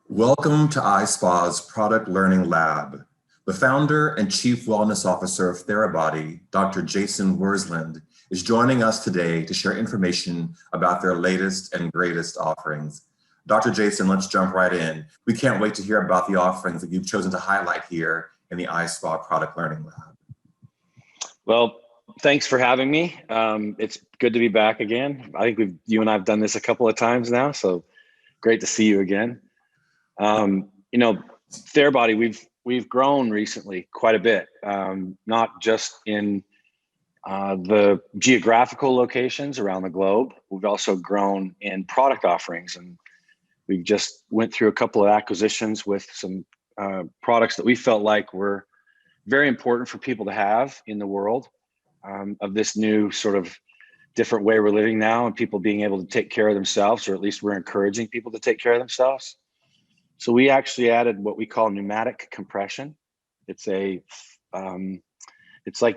Welcome to iSpa's Product Learning Lab. The founder and Chief Wellness Officer of Therabody, Dr. Jason Wersland, is joining us today to share information about their latest and greatest offerings. Dr. Jason, let's jump right in. We can't wait to hear about the offerings that you've chosen to highlight here in the iSpa Product Learning Lab. Well, thanks for having me. It's good to be back again. I think you and I have done this a couple of times now, so great to see you again. Therabody, we've grown recently quite a bit, not just in the geographical locations around the globe. We've also grown in product offerings, and we've just went through a couple of acquisitions with some products that we felt like were very important for people to have in the world of this new sort of different way we're living now, and people being able to take care of themselves, or at least we're encouraging people to take care of themselves. So we actually added what we call pneumatic compression. It's like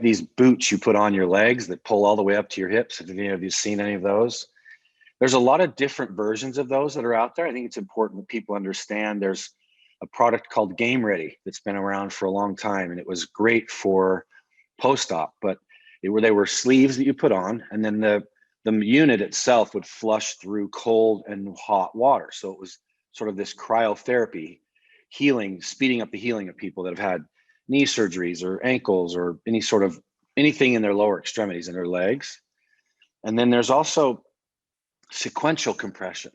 these boots you put on your legs that pull all the way up to your hips. Have any of you seen any of those? There's a lot of different versions of those that are out there. I think it's important that people understand there's a product called Game Ready that's been around for a long time, and it was great for post-op, but they were sleeves that you put on, and then the unit itself would flush through cold and hot water. So it was sort of this cryotherapy healing, speeding up the healing of people that have had knee surgeries or ankles or anything in their lower extremities and their legs. And then there's also sequential compression,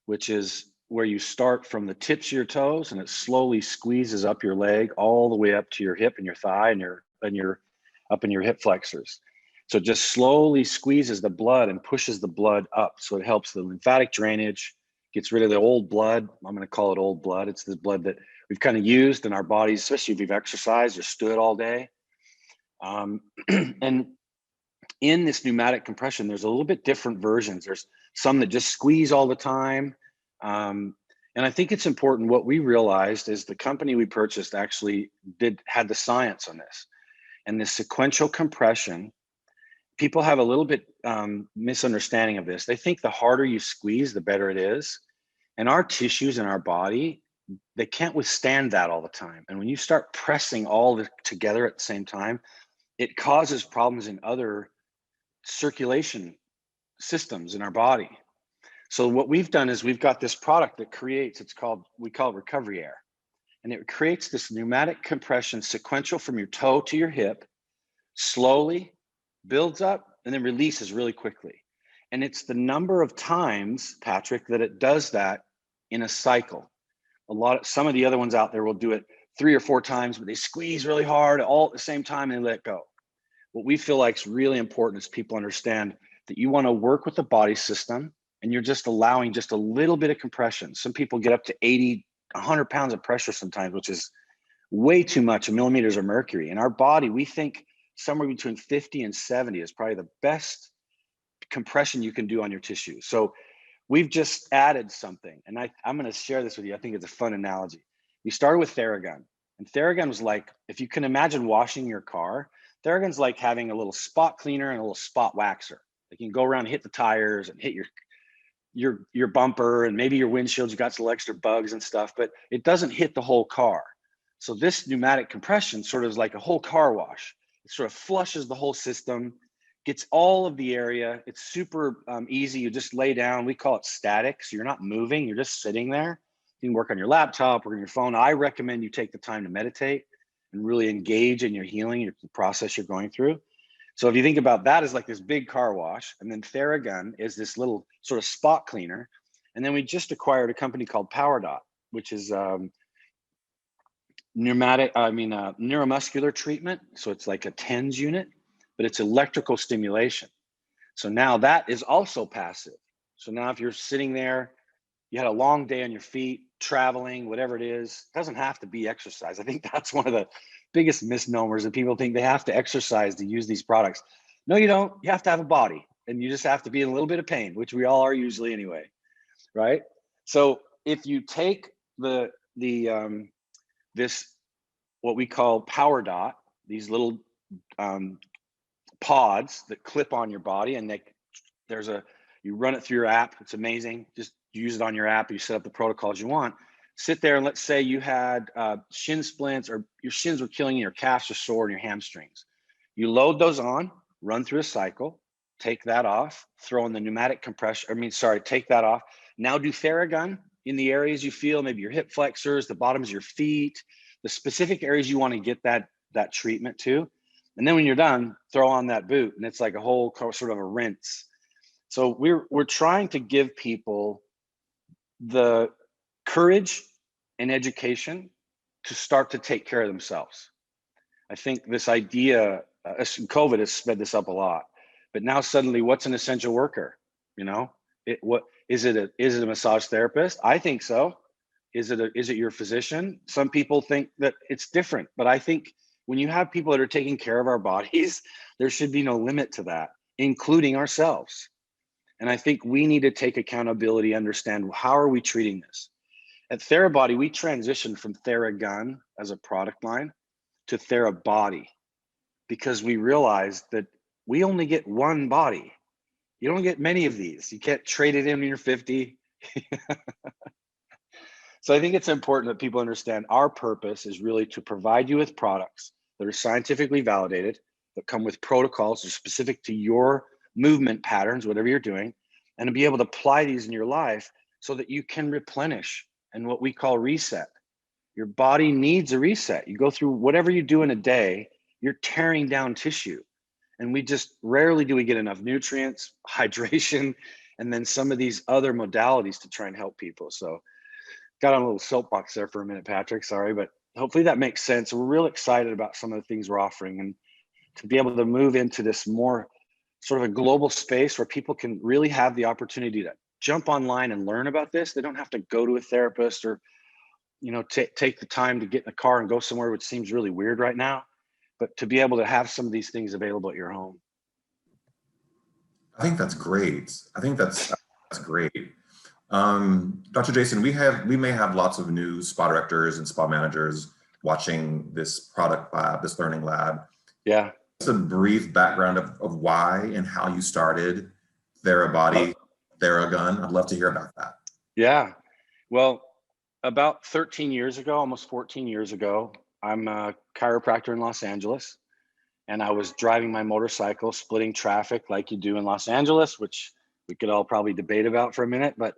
which is where you start from the tips of your toes and it slowly squeezes up your leg all the way up to your hip and your thigh and your up in your hip flexors. So it just slowly squeezes the blood and pushes the blood up. So it helps the lymphatic drainage, gets rid of the old blood. I'm going to call it old blood. It's the blood that we've kind of used in our bodies, especially if you've exercised or stood all day. And in this pneumatic compression, there's a little bit different versions. There's some that just squeeze all the time. And I think it's important. What we realized is the company we purchased actually had the science on this. And this sequential compression, people have a little bit misunderstanding of this. They think the harder you squeeze, the better it is. And our tissues in our body, they can't withstand that all the time. And when you start pressing all together at the same time, it causes problems in other circulation systems in our body. So what we've done is we've got this product that we call it Recovery Air. And it creates this pneumatic compression sequential from your toe to your hip, slowly builds up and then releases really quickly. And it's the number of times, Patrick, that it does that in a cycle. Some of the other ones out there will do it 3 or 4 times, but they squeeze really hard all at the same time and let go. What we feel like is really important is people understand that you want to work with the body system and you're just allowing just a little bit of compression. Some people get up to 80, 100 pounds of pressure sometimes, which is way too much, millimeters of mercury. In our body, we think somewhere between 50 and 70 is probably the best compression you can do on your tissue. So we've just added something, and I'm going to share this with you. I think it's a fun analogy. We started with Theragun, and Theragun was like, if you can imagine washing your car, Theragun's like having a little spot cleaner and a little spot waxer. Like you can go around and hit the tires and hit your bumper and maybe your windshield. You got some extra bugs and stuff, but it doesn't hit the whole car. So this pneumatic compression sort of is like a whole car wash. It sort of flushes the whole system, gets all of the area. It's super easy. You just lay down. We call it static. So you're not moving. You're just sitting there. You can work on your laptop or on your phone. I recommend you take the time to meditate and really engage in your healing, the process you're going through. So if you think about that as like this big car wash, and then Theragun is this little sort of spot cleaner. And then we just acquired a company called PowerDot, which is neuromuscular treatment. So it's like a TENS unit, but it's electrical stimulation. So now that is also passive. So now if you're sitting there, you had a long day on your feet, traveling, whatever it is, it doesn't have to be exercise. I think that's one of the biggest misnomers, that people think they have to exercise to use these products. No, you don't. You have to have a body, and you just have to be in a little bit of pain, which we all are usually anyway, right? So if you take this what we call PowerDot, these little pods that clip on your body, and you run it through your app. It's amazing. Just use it on your app. You set up the protocols you want. sit there and let's say you had shin splints, or your shins were killing you, your calves are sore, and your hamstrings. You load those on, run through a cycle, take that off, throw in the pneumatic compression, take that off. Now do Theragun in the areas you feel, maybe your hip flexors, the bottoms of your feet, the specific areas you want to get that treatment to. And then when you're done, throw on that boot, and it's like a whole sort of a rinse. So we're trying to give people the courage and education to start to take care of themselves. I think this idea, COVID has sped this up a lot, but now suddenly, what's an essential worker? You know, what is it? Is it a massage therapist? I think so. Is it your physician? Some people think that it's different, but I think when you have people that are taking care of our bodies, there should be no limit to that, including ourselves. And I think we need to take accountability, understand how are we treating this. At Therabody, we transitioned from Theragun as a product line to Therabody because we realized that we only get one body. You don't get many of these. You can't trade it in when you're 50. So I think it's important that people understand our purpose is really to provide you with products that are scientifically validated, that come with protocols that are specific to your movement patterns, whatever you're doing, and to be able to apply these in your life so that you can replenish and what we call reset. Your body needs a reset. You go through whatever you do in a day, you're tearing down tissue. And we just rarely do we get enough nutrients, hydration, and then some of these other modalities to try and help people. So got on a little soapbox there for a minute, Patrick, sorry, but hopefully that makes sense. We're real excited about some of the things we're offering, and to be able to move into this more sort of a global space where people can really have the opportunity to jump online and learn about this. They don't have to go to a therapist or, you know, take the time to get in the car and go somewhere, which seems really weird right now, but to be able to have some of these things available at your home. I think that's great. I think that's great. Dr. Jason, we may have lots of new spa directors and spa managers watching this product lab, this learning lab. Yeah. Just a brief background of why and how you started Therabody, Theragun. I'd love to hear about that. Yeah. Well, about 13 years ago, almost 14 years ago, I'm a chiropractor in Los Angeles, and I was driving my motorcycle, splitting traffic like you do in Los Angeles, which we could all probably debate about for a minute, but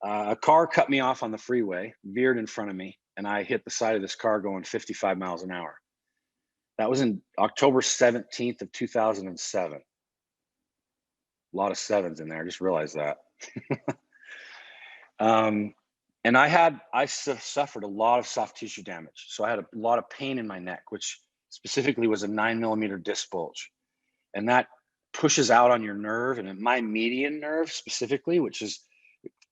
a car cut me off on the freeway, veered in front of me, and I hit the side of this car going 55 miles an hour. That was in October 17th of 2007. A lot of sevens in there, I just realized that. And I suffered a lot of soft tissue damage. So I had a lot of pain in my neck, which specifically was a 9mm disc bulge. And that pushes out on your nerve, and my median nerve specifically, which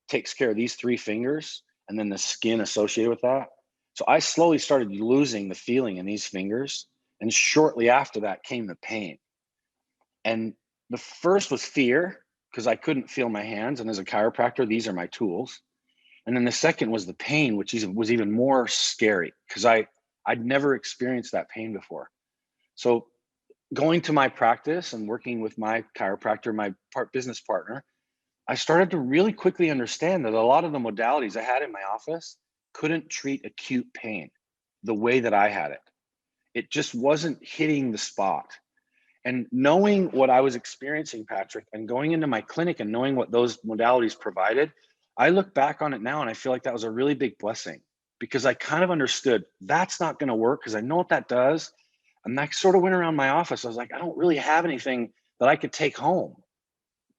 takes care of these 3 fingers and then the skin associated with that. So I slowly started losing the feeling in these fingers. And shortly after that came the pain. And the first was fear, because I couldn't feel my hands. And as a chiropractor, these are my tools. And then the second was the pain, which was even more scary because I'd never experienced that pain before. So going to my practice and working with my chiropractor, my business partner, I started to really quickly understand that a lot of the modalities I had in my office couldn't treat acute pain the way that I had it. It just wasn't hitting the spot. And knowing what I was experiencing, Patrick, and going into my clinic and knowing what those modalities provided, I look back on it now and I feel like that was a really big blessing, because I kind of understood that's not going to work because I know what that does. And I sort of went around my office. I was like, I don't really have anything that I could take home.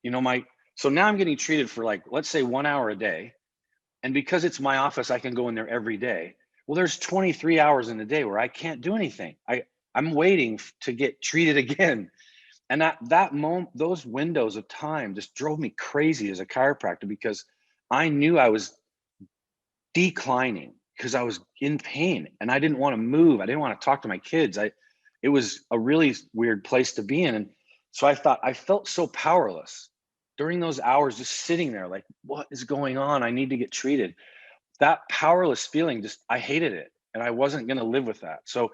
You know, so now I'm getting treated for, like, let's say 1 hour a day. And because it's my office, I can go in there every day. Well, there's 23 hours in a day where I can't do anything. I'm waiting to get treated again. And that moment, those windows of time just drove me crazy as a chiropractor, because I knew I was declining because I was in pain and I didn't want to move. I didn't want to talk to my kids. It was a really weird place to be in. And so I felt so powerless during those hours, just sitting there like, what is going on? I need to get treated. That powerless feeling, I hated it. And I wasn't going to live with that. So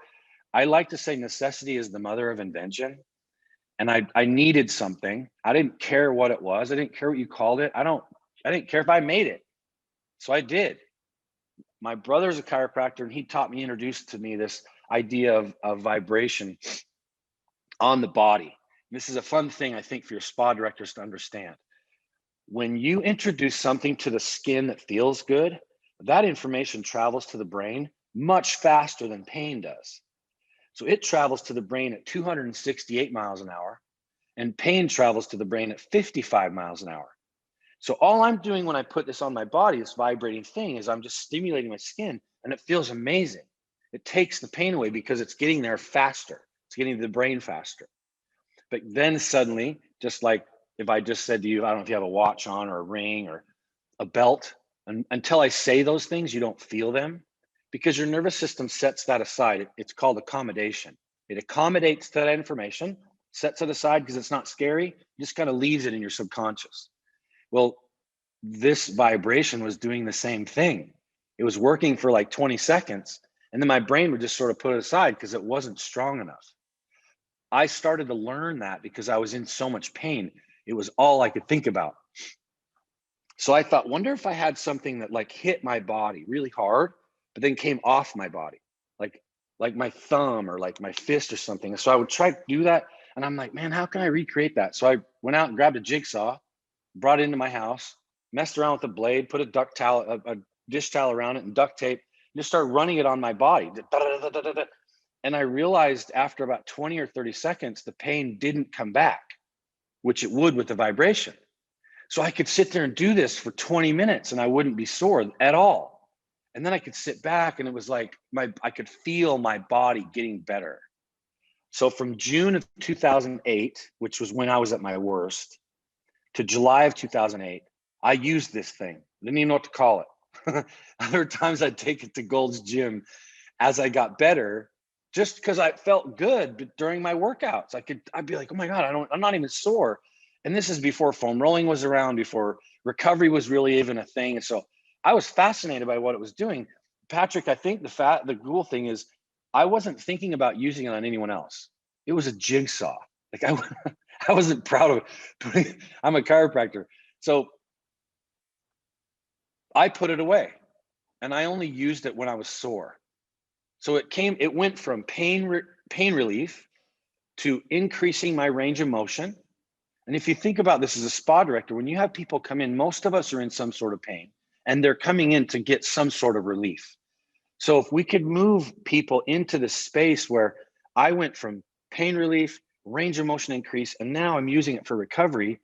I like to say necessity is the mother of invention. And I needed something. I didn't care what it was. I didn't care what you called it. I didn't care if I made it. So I did. my brother's a chiropractor, and he introduced to me this idea of vibration on the body. This is a fun thing, I think, for your spa directors to understand. When you introduce something to the skin that feels good, that information travels to the brain much faster than pain does. So it travels to the brain at 268 miles an hour, and pain travels to the brain at 55 miles an hour. So all I'm doing when I put this on my body, this vibrating thing, is I'm just stimulating my skin, and it feels amazing. It takes the pain away because it's getting there faster. It's getting to the brain faster. But then suddenly, just like if I just said to you, I don't know if you have a watch on or a ring or a belt, and until I say those things, you don't feel them because your nervous system sets that aside. It's called accommodation. It accommodates that information, sets it aside because it's not scary, just kind of leaves it in your subconscious. Well, this vibration was doing the same thing. It was working for like 20 seconds, and then my brain would just sort of put it aside because it wasn't strong enough. I started to learn that because I was in so much pain. It was all I could think about. So I thought, wonder if I had something that like hit my body really hard, but then came off my body, like my thumb or like my fist or something. So I would try to do that. And I'm like, man, how can I recreate that? So I went out and grabbed a jigsaw, brought it into my house, messed around with the blade, put a dish towel around it and duct tape, and just started running it on my body. And I realized after about 20 or 30 seconds, the pain didn't come back, which it would with the vibration. So I could sit there and do this for 20 minutes and I wouldn't be sore at all. And then I could sit back and it was like I could feel my body getting better. So from June of 2008, which was when I was at my worst, to July of 2008, I used this thing. Didn't even know what to call it. Other times I'd take it to Gold's Gym as I got better, just because I felt good. But during my workouts, I'd be like, oh my God, I'm not even sore. And this is before foam rolling was around, before recovery was really even a thing. And so I was fascinated by what it was doing. Patrick, I think the cool thing is I wasn't thinking about using it on anyone else. It was a jigsaw. Like I wasn't proud of it. I'm a chiropractor. So I put it away and I only used it when I was sore. So it went from pain relief to increasing my range of motion. And if you think about this as a spa director, when you have people come in, most of us are in some sort of pain and they're coming in to get some sort of relief. So if we could move people into the space where I went from pain relief, range of motion increase, and now I'm using it for recovery.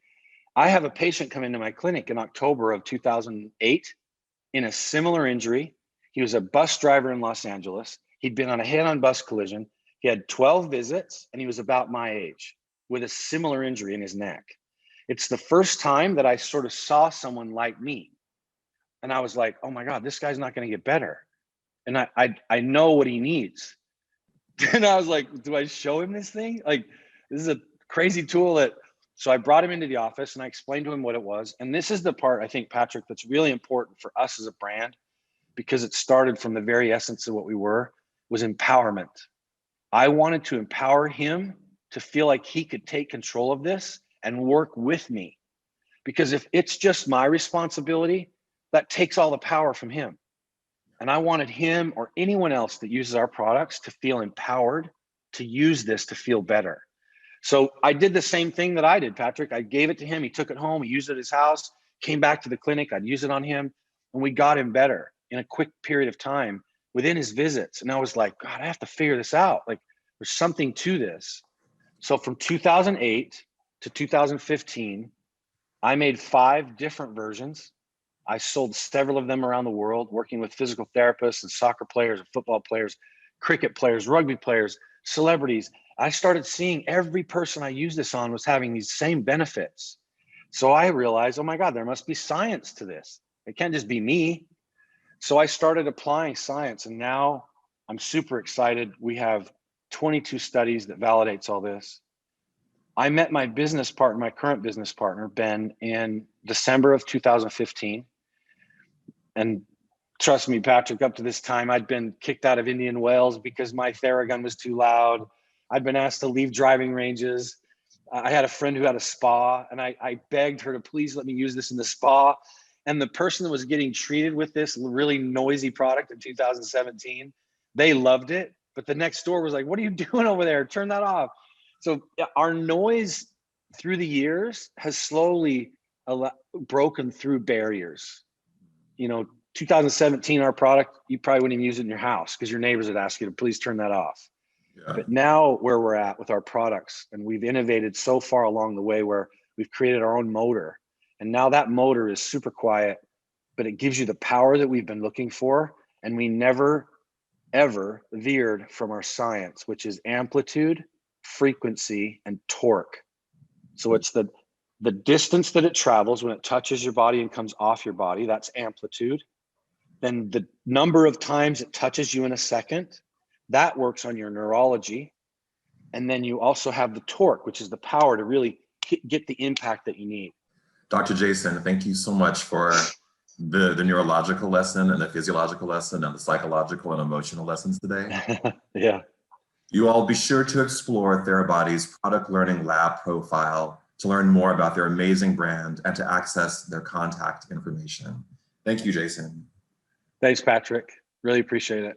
I have a patient come into my clinic in October of 2008 in a similar injury. He was a bus driver in Los Angeles. He'd been on a head-on bus collision. He had 12 visits and he was about my age with a similar injury in his neck. It's the first time that I sort of saw someone like me. And I was like, oh my God, this guy's not going to get better. And I know what he needs. And I was like, do I show him this thing? Like, this is a crazy tool so I brought him into the office and I explained to him what it was. And this is the part I think, Patrick, that's really important for us as a brand, because it started from the very essence of what we were, was empowerment. I wanted to empower him to feel like he could take control of this and work with me. Because if it's just my responsibility, that takes all the power from him. And I wanted him or anyone else that uses our products to feel empowered to use this to feel better. So I did the same thing that I did, Patrick. I gave it to him. He took it home. He used it at his house, came back to the clinic. I'd use it on him. And we got him better in a quick period of time within his visits. And I was like, God, I have to figure this out. Like, there's something to this. So from 2008 to 2015, I made 5 different versions. I sold several of them around the world, working with physical therapists and soccer players and football players, cricket players, rugby players, celebrities. I started seeing every person I used this on was having these same benefits. So I realized, oh my God, there must be science to this. It can't just be me. So I started applying science, and now I'm super excited. We have 22 studies that validates all this. I met my current business partner, Ben, in December of 2015. And trust me, Patrick, up to this time, I'd been kicked out of Indian Wells because my Theragun was too loud. I'd been asked to leave driving ranges. I had a friend who had a spa, and I begged her to please let me use this in the spa. And the person that was getting treated with this really noisy product in 2017, they loved it. But the next door was like, what are you doing over there? Turn that off. So our noise through the years has slowly broken through barriers. 2017, our product, you probably wouldn't even use it in your house because your neighbors would ask you to please turn that off. Yeah. But now where we're at with our products, and we've innovated so far along the way where we've created our own motor. And now that motor is super quiet, but it gives you the power that we've been looking for. And we never, ever veered from our science, which is amplitude, frequency, and torque. So it's the distance that it travels when it touches your body and comes off your body, that's amplitude. Then the number of times it touches you in a second, that works on your neurology. And then you also have the torque, which is the power to really get the impact that you need. Dr. Jason, thank you so much for the neurological lesson and the physiological lesson and the psychological and emotional lessons today. Yeah. You all be sure to explore Therabody's product learning lab profile to learn more about their amazing brand and to access their contact information. Thank you, Jason. Thanks, Patrick. Really appreciate it.